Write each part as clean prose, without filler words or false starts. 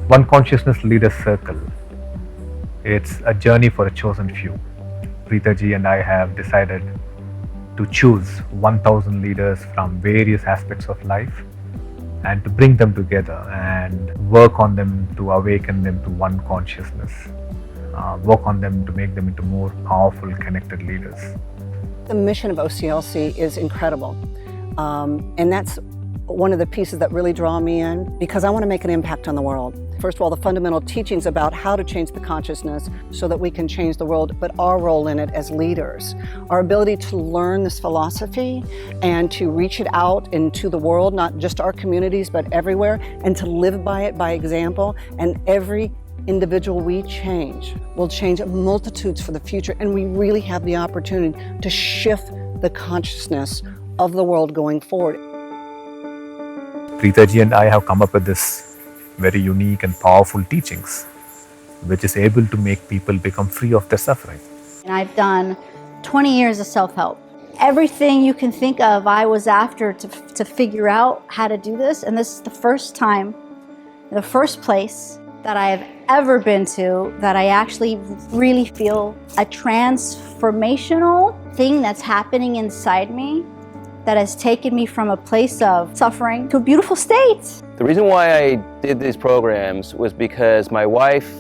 One Consciousness Leaders Circle. It's a journey for a chosen few. Preethaji and I have decided to choose 1,000 leaders from various aspects of life and to bring them together and work on them to awaken them to one consciousness, work on them to make them into more powerful, connected leaders. The mission of OCLC is incredible, and that's one of the pieces that really draw me in because I want to make an impact on the world. First of all, the fundamental teachings about how to change the consciousness so that we can change the world, but our role in it as leaders. Our ability to learn this philosophy and to reach it out into the world, not just our communities, but everywhere, and to live by it by example. And every individual we change will change multitudes for the future. And we really have the opportunity to shift the consciousness of the world going forward. Preethaji and I have come up with this very unique and powerful teachings, which is able to make people become free of their suffering. And I've done 20 years of self-help. Everything you can think of, I was after to figure out how to do this. And this is the first time, the first place that I have ever been to that I actually really feel a transformational thing that's happening inside me that has taken me from a place of suffering to a beautiful state. The reason why I did these programs was because my wife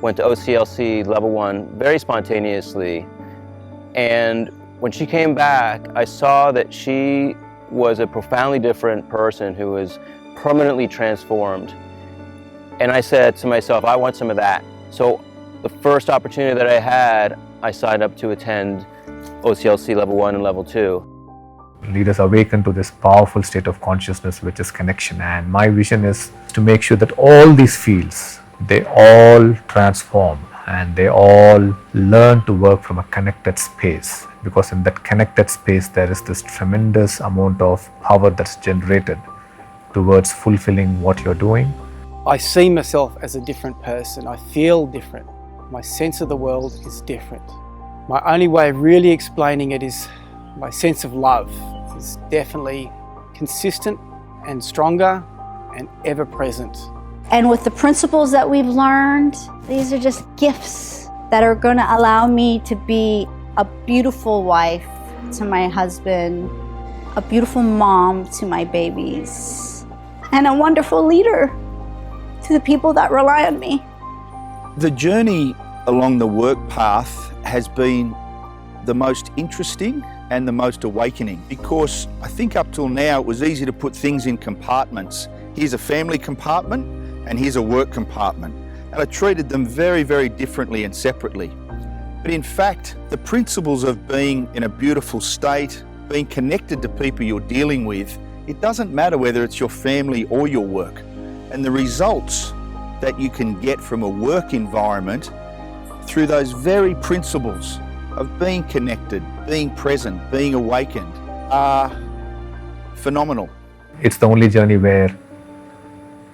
went to OCLC Level 1 very spontaneously, and when she came back, I saw that she was a profoundly different person who was permanently transformed. And I said to myself, I want some of that. So the first opportunity that I had, I signed up to attend OCLC Level 1 and Level 2. Leaders awaken to this powerful state of consciousness, which is connection. And my vision is to make sure that all these fields, they all transform and they all learn to work from a connected space. Because in that connected space, there is this tremendous amount of power that's generated towards fulfilling what you're doing. I see myself as a different person. I feel different. My sense of the world is different. My only way of really explaining it is my sense of love is definitely consistent and stronger and ever present. And with the principles that we've learned, these are just gifts that are going to allow me to be a beautiful wife to my husband, a beautiful mom to my babies, and a wonderful leader to the people that rely on me. The journey along the work path has been the most interesting and the most awakening, because I think up till now it was easy to put things in compartments. Here's a family compartment and here's a work compartment. And I treated them very, very differently and separately. But in fact, the principles of being in a beautiful state, being connected to people you're dealing with, it doesn't matter whether it's your family or your work. And the results that you can get from a work environment through those very principles of being connected, being present, being awakened are phenomenal. It's the only journey where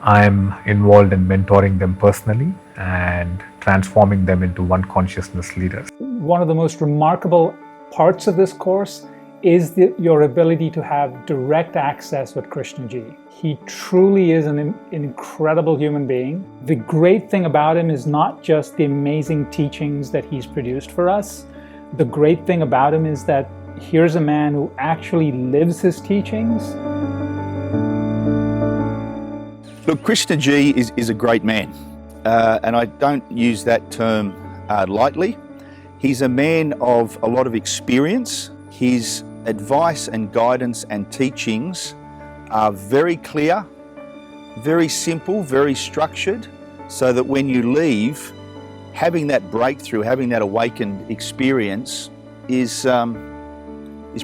I'm involved in mentoring them personally and transforming them into one consciousness leaders. One of the most remarkable parts of this course is your ability to have direct access with Krishnaji. He truly is an incredible human being. The great thing about him is not just the amazing teachings that he's produced for us. The great thing about him is that here's a man who actually lives his teachings. Look, Krishnaji is a great man, and I don't use that term lightly. He's a man of a lot of experience. His advice and guidance and teachings are very clear, very simple, very structured, so that when you leave, having that breakthrough, having that awakened experience is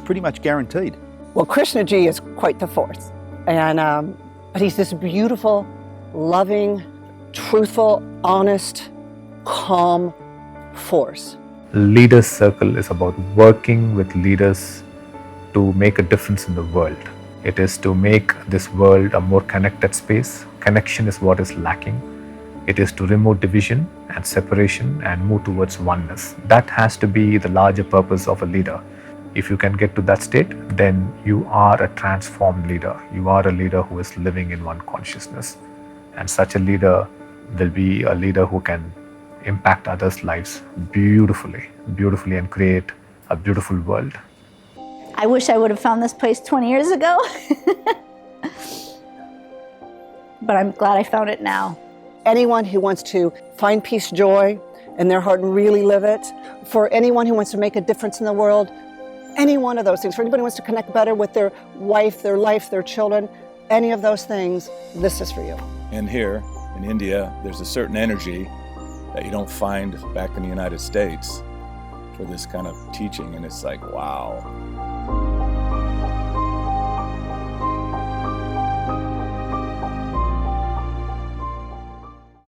pretty much guaranteed. Well, Krishnaji is quite the force, and but he's this beautiful, loving, truthful, honest, calm force. Leaders Circle is about working with leaders to make a difference in the world. It is to make this world a more connected space. Connection is what is lacking. It is to remove division and separation and move towards oneness. That has to be the larger purpose of a leader. If you can get to that state, then you are a transformed leader. You are a leader who is living in one consciousness. And such a leader will be a leader who can impact others' lives beautifully, beautifully, and create a beautiful world. I wish I would have found this place 20 years ago. But I'm glad I found it now. Anyone who wants to find peace, joy in their heart and really live it, for anyone who wants to make a difference in the world, any one of those things, for anybody who wants to connect better with their wife, their life, their children, any of those things, this is for you. And here in India, there's a certain energy that you don't find back in the United States for this kind of teaching, and it's like, wow.